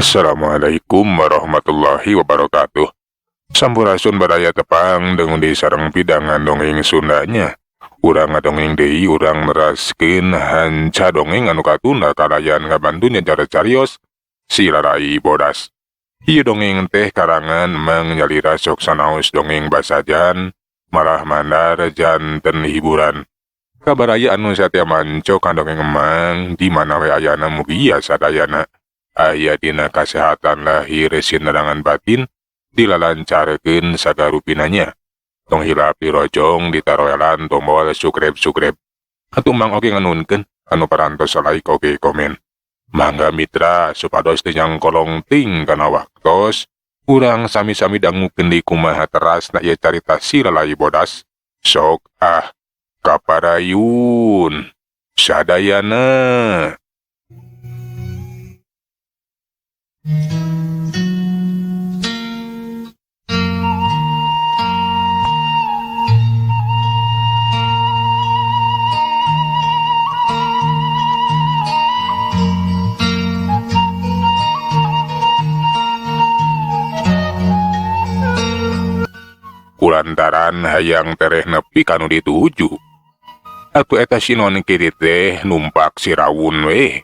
Assalamualaikum warahmatullahi wabarakatuh. Sampurasun badaya tepang dengan di sarang pidangan dongeng Sundanya. Urang ngadongeng deui urang neraskeun hanca dongeng anu katunda kalayan ngabantunya cara carios si Rarai Bodas. Ieu dongeng teh karangan Mang Nyalira sok sanaos dongeng basajan, malah mandar janten hiburan. Kabaraya anu satya manco kan dongeng Mang di mana we ayana mugi sadayana. Aya dina kasehatan lahir sinerangan batin dilalancarkeun sagarupinanya. Tong hilap dirojong ditaroelan tombol subscribe. Atuh Mang oge nganunkeun anu parantos like oge komen. Mangga mitra supados teu nyangkolong ting kana waktos urang sami-sami dangukeun di kumaha terasna ieu carita si Rarai Bodas. Sok kaparayun sadayana. Kulantaran hayang tereh nepi kanu dituju. Atuh eta sinon kieu teh numpak si rawun we.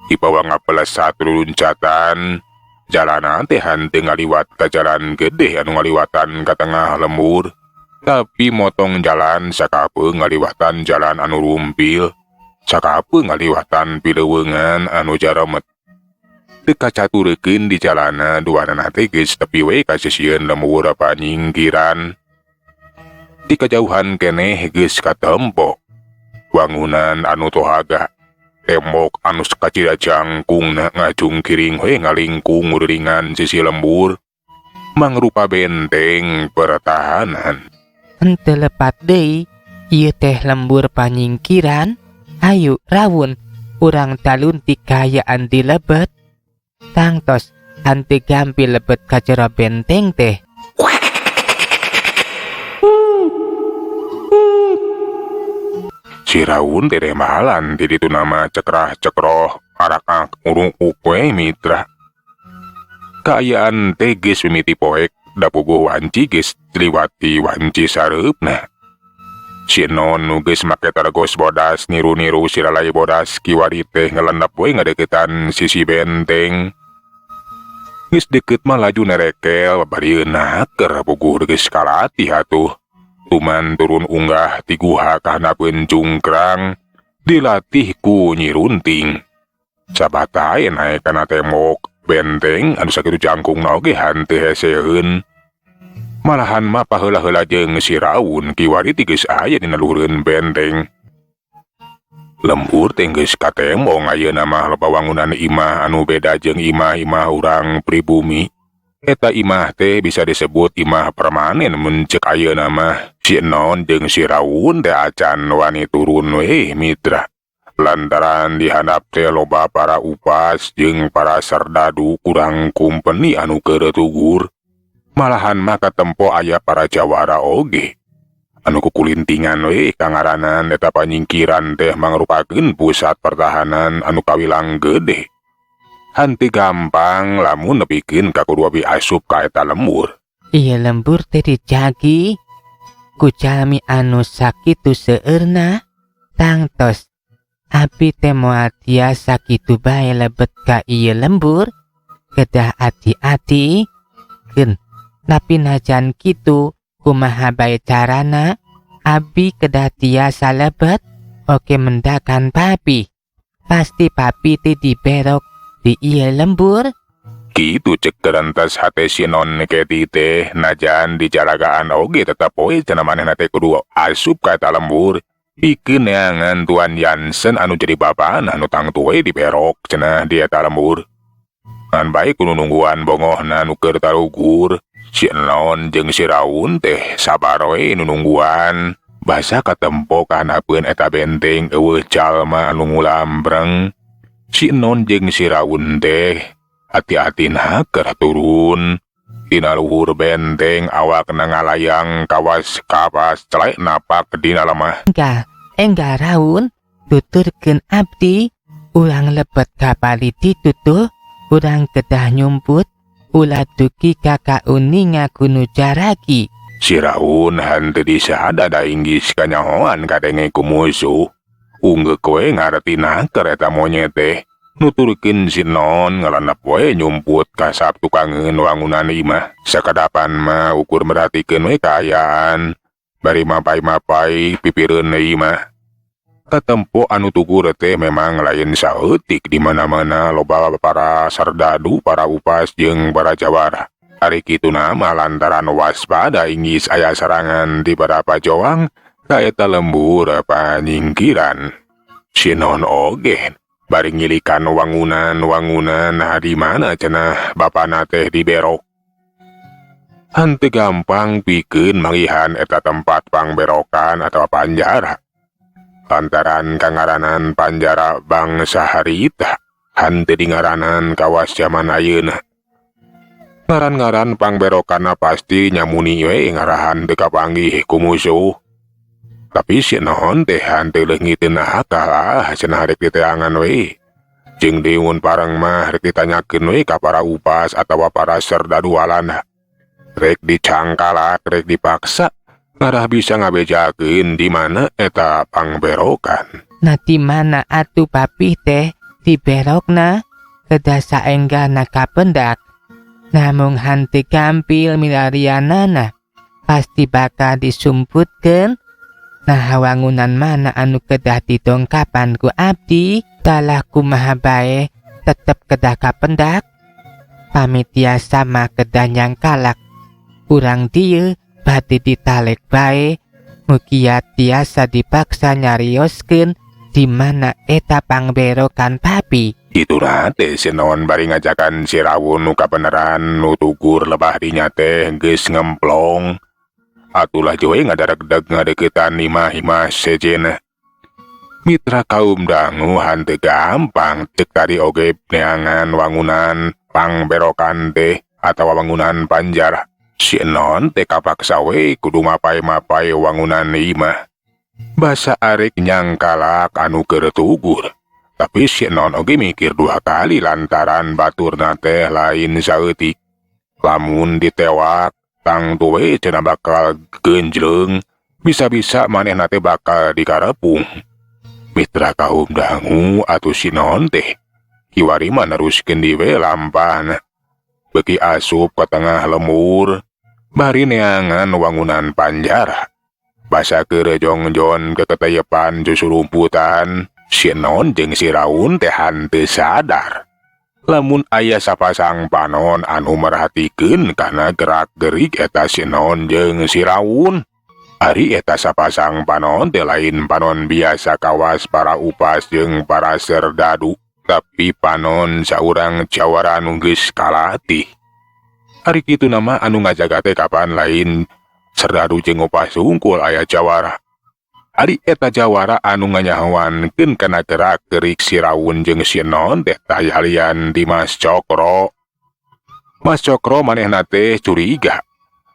Dibawa ngapelas satu luncatan, jalanan teh henteu ngaliwat ka jalan gede anu ngaliwatan ka tengah lembur, tapi motong jalan sakapeung ngaliwatan jalan anu rumpil, sakapeung ngaliwatan pileuweungan anu jaremet. Teu kacaturkeun di jalana duanana teh geus tepi we ka sisieun lembur panyingkiran. Di kajauhan keneh geus katempo wangunan anu tohaga. Tembok anu sakacida jangkungna ngajung kiring we ngalingkung uringan sisi lembur mangrupa benteng pertahanan. Henteu lepat deui ieu teh lembur panyingkiran. Ayo rawun urang talun ti kaayaan di lebet. Tangtos henteu gampi lebet ka jero benteng teh. Si rawun tere mahalan di ditu nama cekrah-cekroh arak urung ukwe mitra. Kaayaan teh geus mimiti poek da puguh wanci geus liwati wanci sareupna. Si non nu geus make tergos bodas niru-niru si Rarai Bodas kiwari teh ngelandap we ngadeukeutan sisi benteng. Geus deukeut mah laju nerekel barieuna keur puguh geus kalatih atuh. Tuman turun unggah ti guha kana pencungkrang dilatih ku Nyi Runting. Sabatae naek kana tembok benteng anu sakitu jangkungna oge henteu heseheun. Malahan mah paheula-heula jeung si rawun kiwari ti geus aya dina luhureun benteng. Lembur teh geus katembong ayeuna mah loba wangunan imah anu beda jeung imah-imah urang pribumi. Eta imah teh bisa disebut imah permanen mun ceuk ayeuna mah. Si non jeung si rawun teh acan wani turun we mitra. Lantaran dihandap teh loba para upas jeung para serdadu kurang kumpeni anu keur tugur. Malahan mah katempo aya para jawara oge. Anu kukulintingan we kangaranan eta panyingkiran teh mangrupakeun pusat pertahanan anu kawilang gede. Henteu gampang lamun nepikeun ka kudu abi asup ka eta lembur. Ieu lembur teh dijagi ku jalmi anu sakitu seueurna. Tangtos abi teh moal tiasa sakitu bae lebet ka ieu lembur. Kedah ati-ati keun. Tapi najan kitu kumaha bae carana abi kedah tiasa lebet oke mendakan papi. Pasti papi teh diberok di ieu lembur. Kitu cek kerentas hate si non keti teh najan dijalagaan oge tetep poe cenah manehna teh kudu asup ka eta lembur. Pikeun neangan Tuan Yansen anu jadi babana anu tangtu we diberok cenah di eta lembur. Ngan bae kudu nungguan bongohna anu keur tarugur. Si non jeung si rawun teh sabar we nu nungguan. Basa katempo kahanapeun eta benteng eueuh jalma anu ngulambreng. Si non jeung si rawun teh hati-hatina keur turun dina luhur benteng awakna ngalayang kawas kapas celek napak dina lemah. Enggal rawun tuturkeun abdi urang lebet ka paliti tutuh urang kedah nyumput ulah duki kakak uning ngaku nu jaragi. Si Raun hante disada da inggis kanyahoan kadenge ku musuh. Ungge kowe ngarti naker eta monyet teh. Nuturkeun si Non ngalandap we nyumput ka saptukangeun wangunan imah. Sakadapan mah ukur meratikeun we kaayaan. Bari mapai-mapai pipireun deui mah. Katempo anu tugur teh memang lain saeutik di mana-mana loba para sardadu, para upas jeung para jawara. Ari kituna mah lantaran waspada inggis aya sarangan di beberapa joang ka eta lembur panyingkiran. Si Non oge bari ngilikan wangunan di mana cenah bapana teh diberok. Henteu gampang pikeun malihan eta tempat pangberokan atau panjara. Lantaran kangaranan panjara bangsa harita henteu dingaranan kawas zaman ayeuna. Ngaran-ngaran pangberokana pasti nyamuni we ngarahan teu kapanggih ku musuh. Tapi si Non teh henteu leungiteun akal cenah rek diteangan we. Jeung deun parang mah rek ditanyakeun we ka para upas atawa para serdadu alana. Rek dicangkalak, rek dipaksa, ngarah bisa ngabejakeun di mana eta pangberokan. Nah di mana atuh papih teh diberokna kedah saenggana kapendak. Namun henteu gampil milarianana pasti bakal disumputkeun. Nah wangunan mana anu kedah didongkapan ku abdi talah kumaha bae tetep kedah kapendak. Pamitiasa mah kedah nyangkalak urang dieu bade ditalek bae mugia tiasa dipaksa nyarioskeun di mana eta pangberokan papi. Itulah teh si Non bari ngajakan si Rawun nu kabeneran nu tugur lebah dinya teh geus ngemplong. Atulah joe ngadareg-deg ngadeukeutan imah-imah sejenna. Mitra kaum dangu henteu gampang cek tadi oge neangan wangunan pangberokan teh atawa wangunan panjara. Si Non teh kapaksa we kudu mapai-mapai wangunan imah. Basa arek nyangkalak anu keur tugur. Tapi si Non oge mikir dua kali lantaran baturna teh lain saeutik. Lamun ditewak tang tuwe cenah bakal genjleung, bisa-bisa manehna teh bakal dikarepung. Mitra kaum dangu atuh si Non teh kiwari mah neruskeun di we lampahna. Beuki asup ka tengah lembur bari neangan wangunan panjara. Basa keur jongjon keketeyepan jusurumputan. Si Non jeung si Raun teh henteu sadar lamun aya sapasang panon anu merhatikeun kana gerak-gerik eta si Non jeung si Raun. Ari eta sapasang panon teh lain panon biasa kawas para upas jeung para serdadu, tapi panon saurang jawara anu geus kalatih. Ari kitu nama anu ngajaga teh kapan lain serdadu jeung upas hungkul aya jawara. Ari eta jawara anu nganyahoankeun kana gerak-gerik si Raun jeung si Non teh tayalian di Mas Cokro. Mas Cokro manehna teh curiga.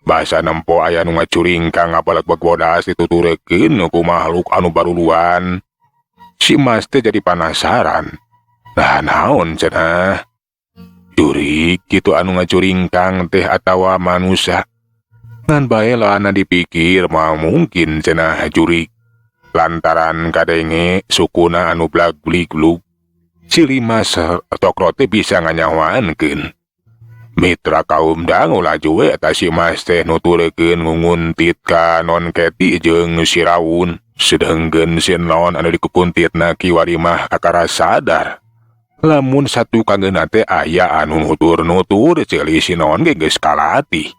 Basa nempo aya nu ngacuringkang ngabaleg bodas dituturkeun ku makhluk anu baruluan. Si Mas teh jadi penasaran. Nah naon cenah? Curig kitu anu ngacuringkang teh atawa manusia? Ngan bae lana dipikir mah mungkin cenah jurig. Lantaran kadenge sukuna anu blag-bliglug, si Mas Cokro teh bisa nganyahoankeun. Mitra kaum dangu laju we eta si Mas teh nuturkeun ngunguntit ka Non Keti jeung si Raun. Sedengkeun si Non anu dikupuntitna kiwari mah kakara sadar. Lamun satu kangeuna teh aya anu nutur-nutur ceuli si Non ge geus kalatih.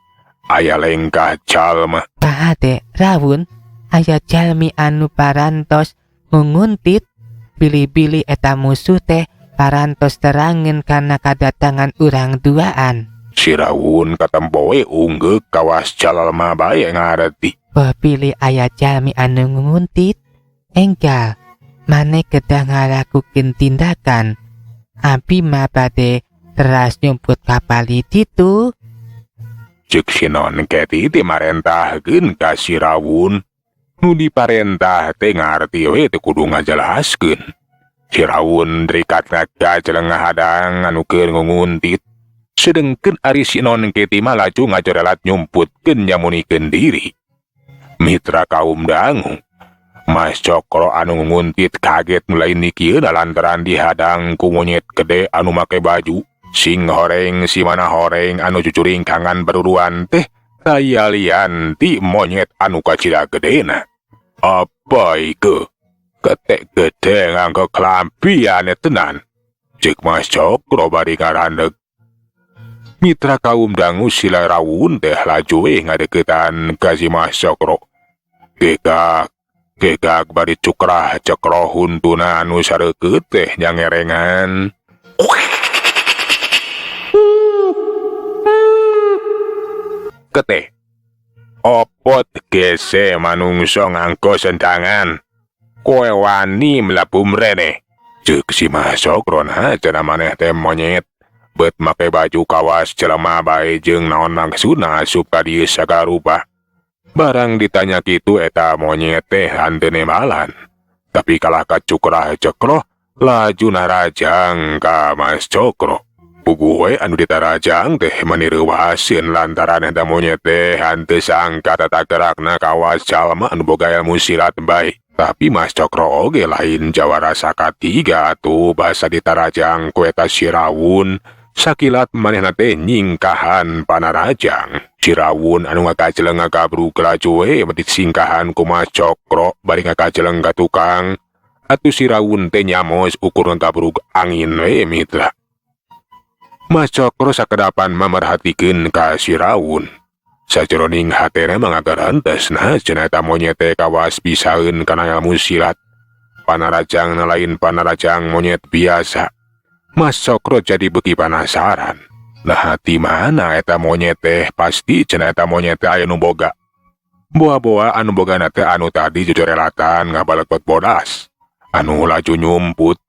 Aya lengkah calma. Pahade Raun aya jalmi anu parantos ngunguntit bili-bili eta musuh teh parantos terangeun kana kadatangan urang duaan. Si Raun katempo we unggek kawas jalma bae ngareti. Beuh pilih aya jalmi anu ngunguntit enggal maneh kedah ngalakukeun tindakan abi mah bade teras nyumput kapali ditu. Ceuk si Non Keti teh marentahkeun ka si Raun. Nu diparentah teh ngarti we teu kudu ngajelaskeun. Si Raun terikat naga jeleng ngahadang anu keur ngunguntit. Sedengkeun ari si non keti mah laju ngajorelat nyumputkeun nyamunikeun diri. Mitra kaum dangu, Mas Cokro anu nguntit kaget mulai nikieun lantaran dihadang ku monyet gede anu make baju. Sing horeng si mana horeng anu cucuring kangan beruruan teh taya lian ti monyet anu kacira gedena. Apa iku? Ketek gede nganggo kelampian tenan. Cek Mas Cokro bari ngarandeg. Mitra kaum dangu sila Raun teh laju ngadeketan ka si Mas Cokro. Gegak bari cukrah cekro huntuna anu sareukeut teh nyangerengan. Keteh. Opot gese manungso nganggo sendangan. Koe wani mlabu mrene. Ceuk si Mas Cokro cenah maneh teh monyet. Bet make baju kawas jelema bae jeung naon maksudna asup ka dieu sagala rupa. Barang ditanya kitu eta monyet teh hanteu nemalan. Tapi kalah ka cukrah cekro laju narajang ka Mas Cokro. Puguh anu ditarajang teh manireuwaseun lantaran eta monyet teh hanteu sangka tata gerakna kawas jalma anu boga ilmu silat bae. Tapi Mas Cokro oge lain jawara sakatiga atuh basa ditarajang ku eta si Raun. Sakilat manehna teh nyingkahan panarajang. Si Raun anu ngakajeleng ngagabrug laju disingkahan ku Mas Cokro bari ngakajeleng ka tukang. Atuh si Raun teh nyamos ukur ngagabrug angin mitra. Mas Cokro sakedapan mamerhatikeun ka si Raun. Sajroning hatena mangagarantes cenah eta monyet teh kawas pisaeun kana ilmu silat. Panarajang lain panarajang monyet biasa. Mas Cokro jadi beuki penasaran. Nah di mana eta monyet teh pasti cenah eta monyet teh aya nu boga. Boa-boa anu bogana teh anu tadi jujurelatan ngabalekot bodas. Anu laju nyumput.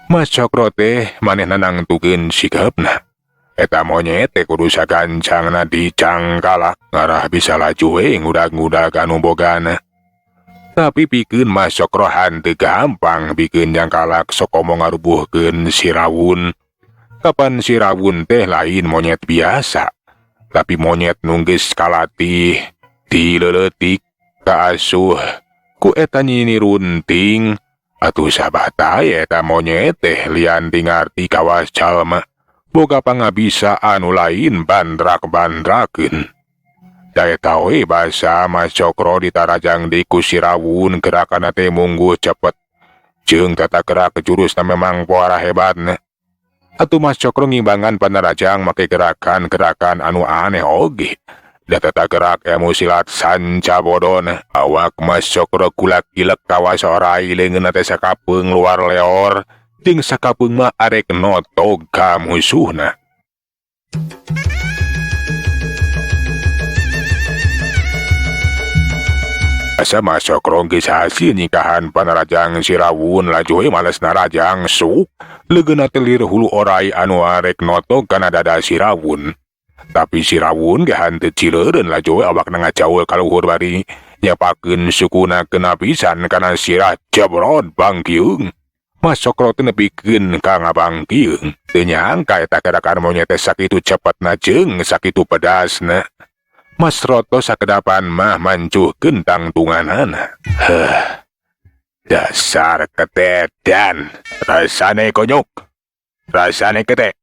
Mas Cokro teh manehna nangtukeun sikepna. Eta monyet teh kudu sagancangna dicangkalak ngarah bisa laju ngudag-ngudag anu bogana. Tapi pikeun Mas Cokro hanteu gampang pikeun nyangkalak sok omong ngarubuhkeun si Raun. Kapan si Raun teh lain monyet biasa, tapi monyet nu geus kalatih dileutik kaasuh ku eta nyini runting. Atuh sabata eta monyet teh lian tingarti kawas jalma. Boga pangabisa anu lain bandrak-bandrakeun. Daeta we basa Mas Cokro ditarajang di ku si Raun gerakanna teh mungguh cepet. Jeung tata gerak jurusna memang poara hebatna. Atuh Mas Cokro ngimbangan panarajang make gerakan-gerakan anu aneh oge. Da tata gerak ilmu silat sanca bodona. Awak Mas Cokro kulak-gilek kawas orai leungeunna teh sakapeung luar leor. Jeung sakapeung mah arek notog ka musuhna. Asa Mas Cokro geus hasil nikahan panarajang si Raun laju males narajang suk. Leungeunna teh lir hulu orai anu arek notog kana dada si Raun. Tapi si Raun ge hanteu cileureun laju awakna ngacaul ka luhur bari nyapakeun sukuna kena pisan kana sirah jebrod bangkiung. Mas Cokro teh nepikeun ka ngabangkiung. Teu nyangka eta gerakan monyet teh sakitu cepetna jeung sakitu pedasna. Mas Roto sakedapan mah mancuhkeun tangtunganana. Dasar ketedan, rasane konyuk, rasane kete.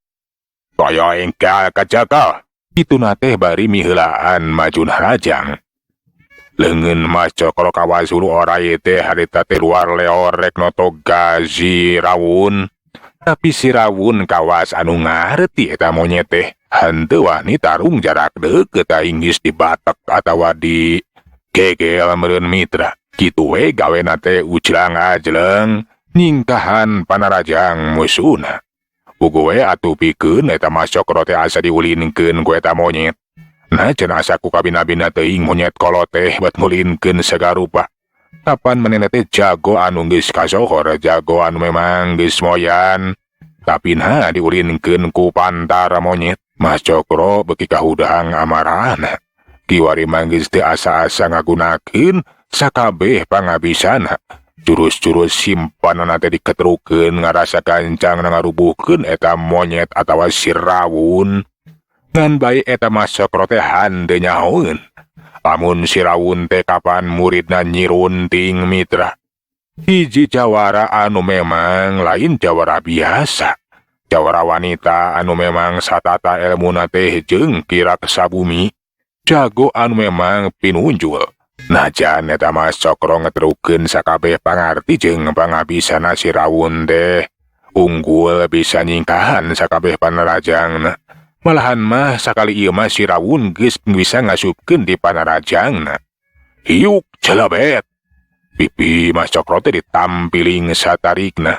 Kaya engkal kajaga. Ituna teh bari miheulaan maju narajang. Leungeun Mas Cokro kawas hulu orai teh harita teh luar leor rek notog si Raun. Tapi si Raun kawas anu ngarti eta monyet teh henteu wani tarung jarak deukeut aing geus di batek atawa di gegel meureun mitra. Kitu we gawena teh uclang-ajleng ningkahan panarajang musuhna. Puguh we atuh pikeun eta Mas Cokro teh asa diulinkeun ku eta monyet. Nah cenah asa ku kabina-bina teuing monyet kolot teh bet ngulinkeun sagarupa. Kapan manehna teh jago anu geus kasohor, jago anu memang geus moyan. Tapi nah diulinkeun ku pantara monyet. Mas Cokro beuki kahudang amarahna. Kiwari mah geus teu asa-asa ngagunakeun sakabeh pangabisana. Jurus-jurus simpanan teh diketerukeun ngarasa gancang ngarubuhkeun eta monyet atawa si Rawun. Ngan bae eta Mas Cokro teh hande nyahoeun. Lamun si Rawun teh kapan muridna Nyi Runting mitra. Hiji jawara anu memang lain jawara biasa. Jawara wanita anu memang satata elmuna teh jeung kirak sabumi. Jago anu memang pinunjul. Najan eta Mas Cokro ngeterukeun sakabeh pangarti jeung pangabisana si Rawun teh unggul bisa nyingkahan sakabeh panerajangna. Malahan mah sakali ieu mah si Rawun geus bisa ngasupkeun di panerajangna. Hiuk celebet. Pipi Mas Cokro teh ditampiling satarikna.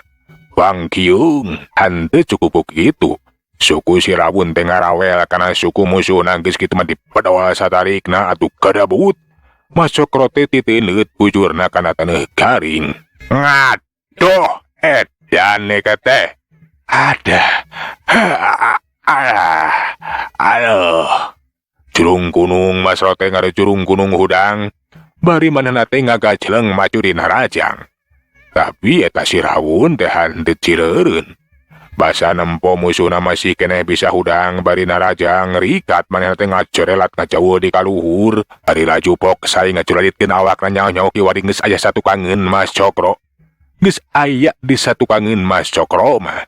Wang kiung henteu cukup kitu. Suku si Rawun teh ngarawel kana suku musuhna geus kitu mah dipedol satarikna atuh kadabut. Mas Cokro teh titeuneut bujurna kana taneuh garing. Ngadoh, edan teh. Ada. Aduh. Jurung gunung Mas Rote ngare jurung gunung hudang. Bari manehna teh ngagajeleng maju dina rajang. Tapi eta si Rawun teh henteu cireureun. Basa nempo musuhna masih keneh bisa hudang bari narajang rikat manehna teh ngacorelat ngajauh di kaluhur. Ari laju pok saing ngacurelatkeun awakna nyaho-nyaho kiwari geus aya satukangeun Mas Cokro. Geus aya di satukangeun Mas Cokro mah.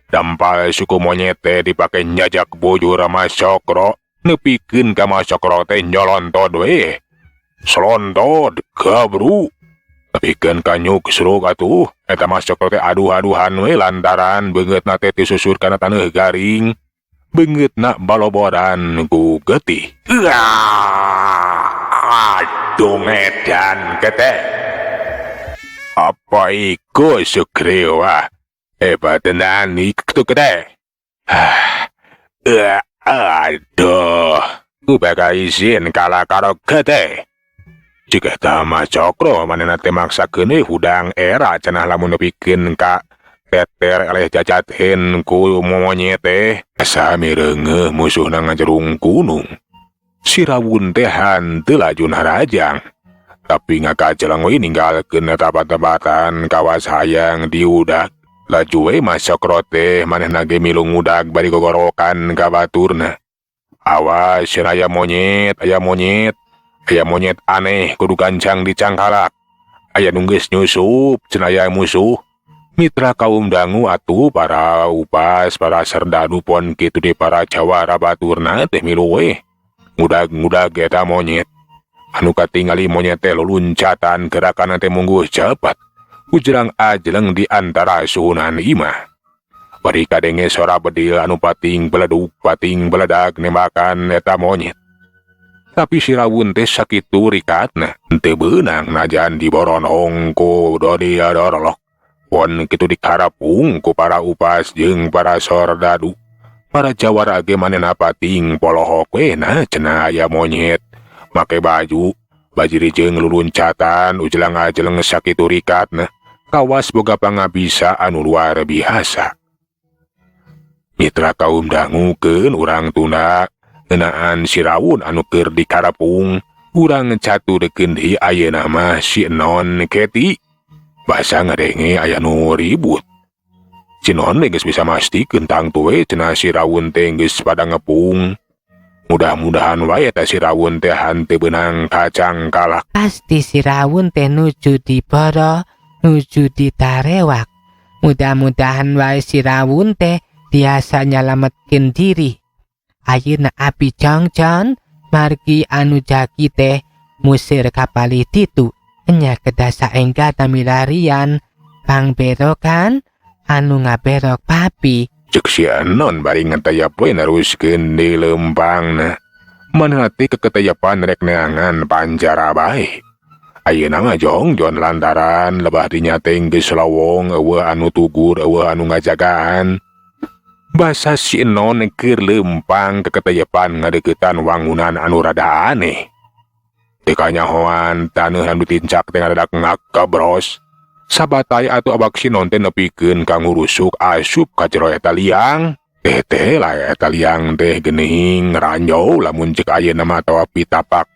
Dampal suku monyet teh dipake nyajak bujur Mas Cokro. Nepikeun ka Mas Cokro teh nyolontod we. Selontod gabru. Nepikeun ka nyuk sruk atuh. Eta Mas Cokro teh aduh-aduhan we lantaran beungeutna teh disusur kana taneuh garing. Beungeutna balobodan ku getih. Aduh medan keteh. Apa iku sukriwa? Tenan iku keteh. Aduh. Ubaka izin kala karo keteh. Jika ta Mas Cokro manehna teh maksakeun hudang era cenah lamun nepikeun ka teter eleh jajaten ku monyet teh asa mireungeuh musuhna ngajerung gunung. Si Rawun teh henteu laju narajang. Tapi ngakajeleng we ninggalkeun tempat-tempatan kawas hayang diudag. Laju we Mas Cokro teh manehna ge milung udag bari gogorokan ka baturna. Awas cenah aya monyet, aya monyet. Aya monyet aneh kudu gancang dicangkalak. Aya nu geus nyusup cenah aya musuh. Mitra kaum dangu atuh para upas, para serdadu pon kitu di para jawara baturna teh milu we. Ngudag-ngudag eta monyet. Anu katingali monyet teh luluncatan gerakan teh mungguh cepat. Ujrang ajeleng di antara suhunan imah. Bari kadenge sora bedil anu pating beleduk, pating beledak nembakan eta monyet. Tapi si Rawun teh sakitu rikatna teu beunang najan diboronong ku Dodi Dorolok. Pon kitu dikarapung ku para upas jeung para sordadu. Para jawara ge manehna pating polohok we na cenah aya monyet make baju bajiri jeung luluncatan ujelang-ajeleng sakitu rikatna. Kawas boga pangabisa anu luar biasa. Mitra kaum dangukeun urang tunda ngeunaan si Rawun anu keur dikarapung. Urang caturekeun deui ayeuna mah si Non Keti. Basa ngadenge aya nu ribut. Si Non geus bisa mastikeun tangtu we cenah si Rawun teh geus pada ngepung. Mudah-mudahan wae eta si Rawun teh henteu beunang kacang kalak. Pasti si Rawun teh nuju diboro, nuju ditarewak. Mudah-mudahan wae si Rawun teh tiasa nyalametkeun diri. Ayeuna api jongjon margi anu jaki teh musir kapali titu nya kedah saengga tamilarian pangberokan anu ngaberok papi. Cek si Non bari ngetayap we neruskeun di lempangna. Manehna teh keketayapan rek neangan panjara bae. Ayeuna mah jongjon lantaran lebah dinya teh geus lowong eueuh anu tugur eueuh anu ngajagaan. Basa si Non keur lempang keketayapan ngadeuketan wangunan anu rada aneh. Teu kanyahoan taneuh anu tincak teh ngadadak ngakabros. Sabatay atuh abak si Non teh nepikeun ka ngurusuk asup ka jero eta liang. Teh lah eta liang teh geuning ranjau lamun ceuk ayeuna mah atawa pitapak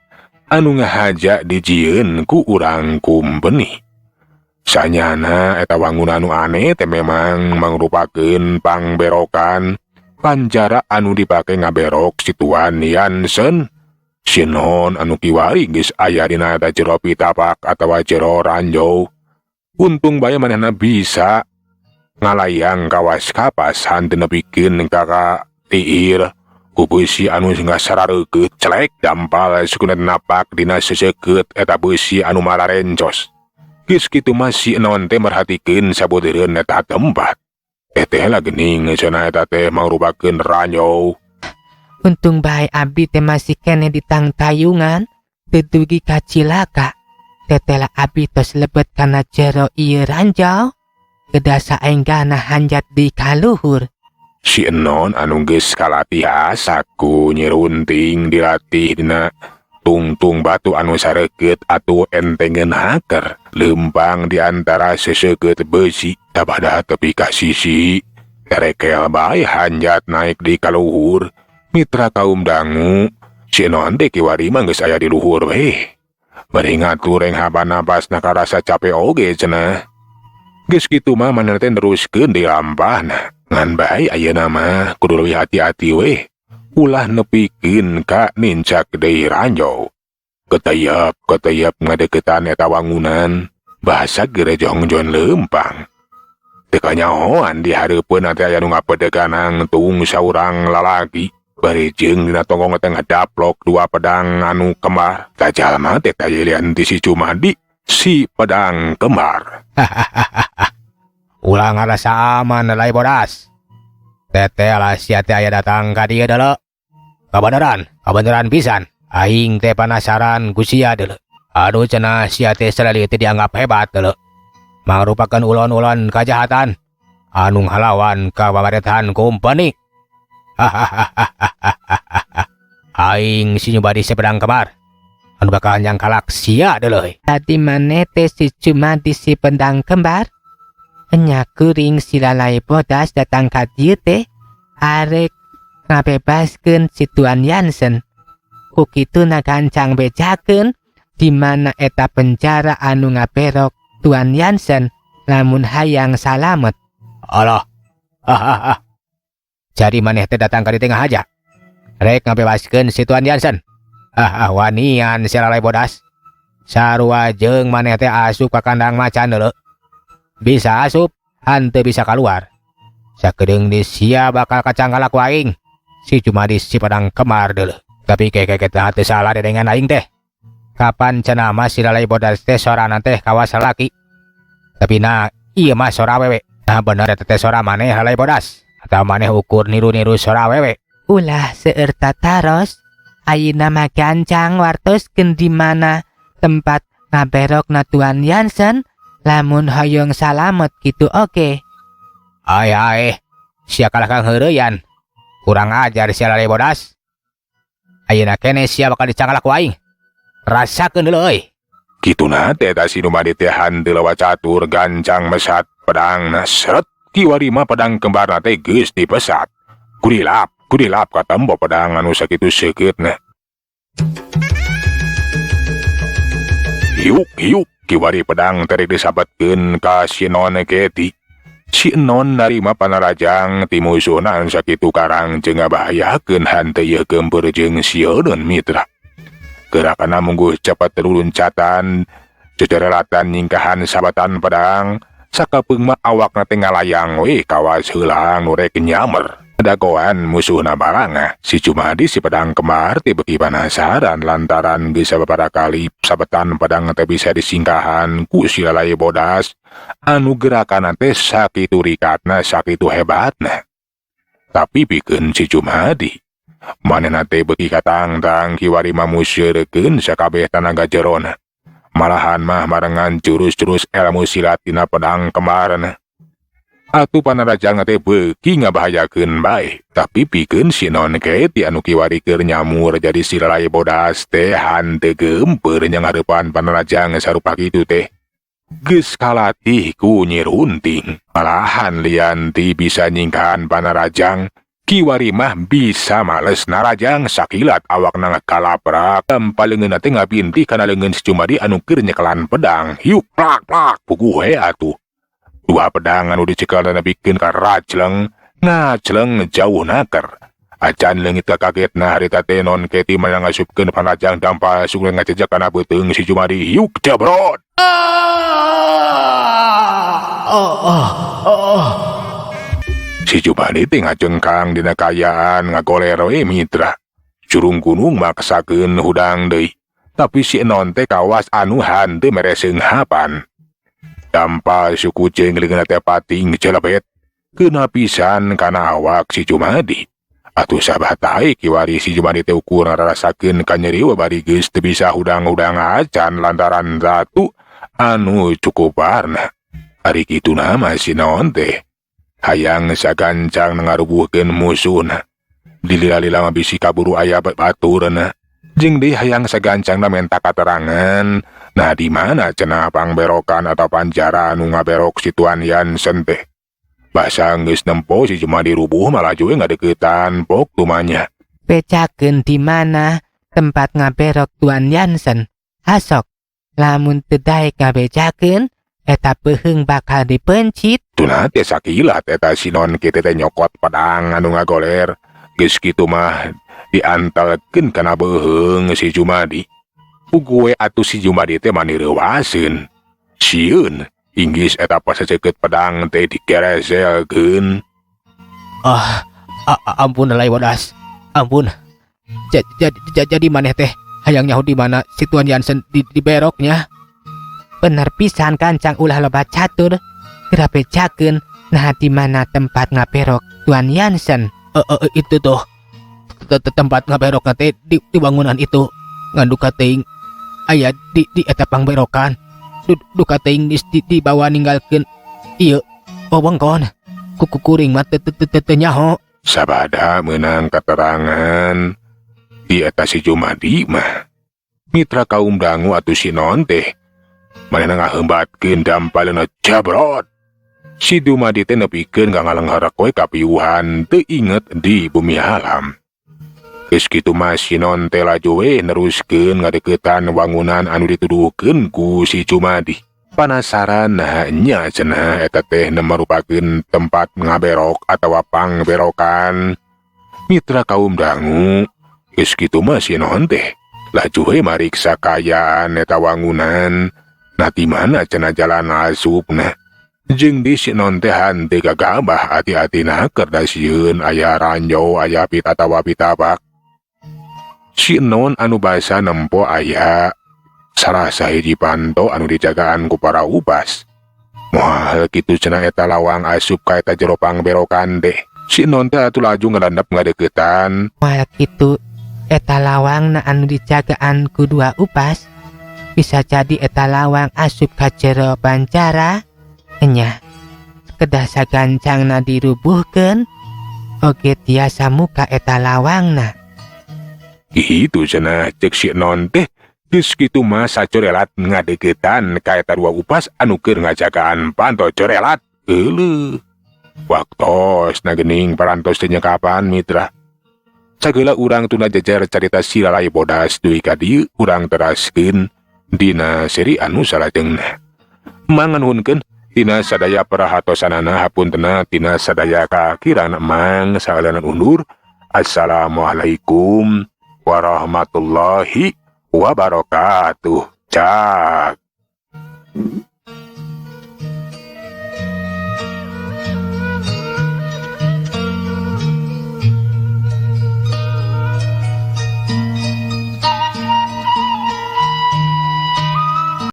anu ngahaja dijieun ku urang kumpeni. Sanyana eta wangunan anu aneh teh memang mangrupakeun pangberokan panjara anu dipake ngaberok si Tuan Yansen. Si non anu kiwari geus aya dina eta jero pitapak atawa jero ranjau. Untung bae manehna bisa ngalayang kawas kapas hanteu nepikeun ka tiir ku beusi anu ngasarareukeut celek dampal sukunet napak dina seseukeut eta beusi anu malarencos. Geus kitu mah si non teh merhatikeun sabeuteureun eta tempat. Teh lah geuning cenah eta teh mangrupakeun ranjau. Untung bae abdi teh masih kene di tangtayungan, teu dugi ka cilaka. Tetela abdi tos lebet kana jero ieu ranjau. Kedasa enggana hanjat di kaluhur. Si non anu geus kalatihan saku nyerunting dilatih dina tungtung batu anu sareukeut atuh entengeun haker lempang di antara seseukeut beusi tabada tepi ka sisi. Terekel bae hanjat naik di kaluhur. Mitra kaum dangu, si non teh kiwari mah geus aya di luhur we. Bari ngatur reng haban napasna karasa capek oge cenah. Geus kitu mah manehna teh neruskeun di lampahna. Ngan bae ayeuna mah kudu leuwih hati-hati we. Ulah nepikeun ka nincak deui ranjau. Ketayap ngadeukeutan eta wangunan. Bahasa gerejong-jon leumpang. Teu kanyahoan di hareupeun teh aya nu ngapedeganang tung saurang lalaki. Bari jeung dina tonggong teh ngadaplok dua pedang anu kembar. Kajalma teh tayelian ti si Cumadi, si pedang kembar. Ulah ngarasa aman Lelai Bodas. Teteh lah sia teh aya datang ka dieu deuleu. Kabeneran pisan. Aing teh penasaran ku sia deuleu. Aduh cenah sia teh salali teh dianggap hebat deuleu. Mangrupakeun ulon-ulon kajahatan anu ngalawan ka pamareentahan kompeni. Aing si Cumadi si pedang kembar. Anu bakal nyangkalak sia deuleu. Tadi maneh teh si Cumadi si pedang kembar? Nya kuring si Lelai Bodas datang ka dieu teh arek ngabebaskeun si Tuan Yansen. Ku kitu nagancang bejakeun di mana eta penjara anu ngaberok Tuan Yansen lamun hayang salamet. Allah. Jadi maneh teh datang ka di tengah aja. Rek ngabebaskeun si Tuan Yansen. Wanian si Lelai Bodas. Sarua jeung maneh teh asup ka kandang macan deuleu. Bisa asup, hanteu bisa keluar. Sakedeung di sia bakal kacanggalak ku aing. Si Cumadi si pedang kembar deuleu. Tapi keket teu salah dengan aing teh. Kapan cenah mah si Lelai Bodas teh sorana teh kawas laki. Tapi nah ieu mah sora awewe. Nah bener eta teh sora maneh Lelai Bodas. Atau maneh ukur niru-niru sora awewe. Ulah seueur tataros. Ayeuna mah gancang wartoskeun di mana tempat ngaberokna Tuan Yansen. Lamun hoyong salamet gitu oke. Ai, sia kalah kang heureuyan. Kurang ajar sia Lelai Bodas. Ayeuna kene sia bakal dicanggalak ku aing. Rasakeun deuleu euy. Kituna teh ta si Cumadi teh hanteu lewat catur gancang mesat pedangna seret. Kiwari mah pedang kembarna teh geus dipesat. Kudilap ka tembo pedang anu sakitu seukeutna. Hiuk kiwari pedang teri disabetkeun ka si non keti. Si non narima panarajang ti musuhna anu sakitu karang jeung ngabahayakeun hanteu ieu gempeur jeung sieun mitra. Gerakana mungguh cepet luncatan cecerelatan nyingkahan sabatan pedang sakapeung mah awakna teh ngalayang we kawas heulang nu rek nyamer. Dagoan musuhna baranga si Cumadi si pedang kembar teh beuki panasaran lantaran geus sababaraha kali sabetan pedang teh bisa disingkahan ku si Lelai Bodas anu gerakanna teh sakitu rikatna sakitu hebatna. Tapi pikeun si Cumadi manehna teh beuki katangtang kiwari mamuseurekeun sakabeh tanaga jerona. Malahan mah marengan jurus-jurus ilmu silat dina pedang kembarna. Atuh panarajang teh beuki ngabahayakeun bae, tapi pikeun si non keti anu kiwari keur nyamur jadi si Lelai Bodas teh hanteu gempeur nya ngareupan panarajang sarupa kitu teh. Geus kalatih ku nyirunting, malahan lian ti bisa nyingkahan panarajang Kiwari mah bisa males narajang sakilat awak na kalaprak palengeun teh ngabinti kana leungeun si Jumadi anu keur nyekelan pedang. Hiuk plak plak puguh we atuh. Dua pedang anu dicekelna bikeun ka rajleng ngajleng jauh naker. Acan leungit kagetna harita teh non keti maya ngasupkeun panajang dampa sugeng ngajejak kana beuteung si Jumadi. Hiuk jebrot. Si Jumadi teh ngajengkang dina kayaan ngagoler we mitra. Curung gunung maksakeun hudang deui. Tapi si Enon teh kawas anu hanteu mere seunghapan. Dampa suku jeung leungeunna teh pating jelebet keuna pisan kana awak si Jumadi. Atuh sabatae kiwari si Jumadi teh ukur ngarasakeun ka nyeri bari geus teu bisa hudang-hudang acan lantaran ratu anu cukup warna. Ari kituna mah si Enon teh hayang sagancang ngarubuhkeun musuhna. Dilila-lila mah bisi kaburu aya baturna. Jeung deui hayang sagancangna menta katerangan. Nah di mana cenah pangberokan atau panjara anu ngaberok si Tuan Yansen teh. Basa geus nempo si Jumadi rubuh malah we ngadeuketan pok tumanya. Bejakeun di mana tempat ngaberok Tuan Yansen. Asok, lamun teu daek ngabejakeun, eta peuheung bakal dipencit. Tuna teh sakilat eta si non kitu teh nyokot pedang anu ngagoler. Geus kitu mah diantelkeun kana beuheung si Jumadi. Puguh we atuh si Jumadi teh mani reuwaseun. Sieun inggis eta pasaceukeut pedang teh dikereselkeun. Ampun Lai Bodas. Ampun. Jadi maneh teh hayang nyaho di mana si Tuan Yansen di beroknya. Bener pisan kancang ulah loba catur. Geura bejakeun nah di mana tempat ngaberok Tuan Yansen. Itu tuh tempat ngaberok teh di bangunan itu nganduka teuing aya di eta pangberokan. Duka teuing di bawah ninggalkeun ieu wewengkon kuring mah teu nyaho. Sabada meunang keterangan di eta si Jumadi mah mitra kaum dangu atuh si non teh manehna ngaheumbatkeun dampaleuna jabrot. Si Jumadi teh nepikeun ngalengharek we kapiuhan teu inget di bumi alam. Geus kitu mah si non teh laju we neruskeun ngadeuketan wangunan anu dituduhkeun ku si Jumadi. Panasaran nya cenah eta teh merupakeun tempat ngaberok atawa pangberokan. Mitra kaum dangu, geus kitu mah si non teh laju we mariksa kayaan eta wangunan. Nah di mana cenah jalan asupna. Jeung di si non teh henteu gagabah ati-atina keur da sieun aya ranjau aya pita atawa pitabak. Si non anu basa nempo aya salah sahiji panto anu dijagaan ku para ubas. Moal kitu cenah eta lawang asup ka eta jero pangberokan teh. Si non teh atuh laju ngalandap ngadeuketan. Moal kitu eta lawang na anu dijagaan ku dua ubas. Bisa jadi eta lawang asup ka jero bancara. Enya kedah sagancangna dirubuhkeun oge tiasa muka eta lawangna. Gitu cenah cek si non teh. Geus kitu mah sacorelat ngadeuketan ka eta dua upas anu keur ngajagaan panto corelat. Euleuh. Waktos nagening parantos teh nyekapan mitra. Sageula urang tuna jejer carita si Lalai Bodas duwi ka dieu urang teraskeun dina seri anu salajengna. Manganuhunkeun tina sadaya perhatosanana hapuntenna tina sadaya kakirana mang saeuleuna undur. Assalamualaikum warahmatullahi wabarakatuh. Cak.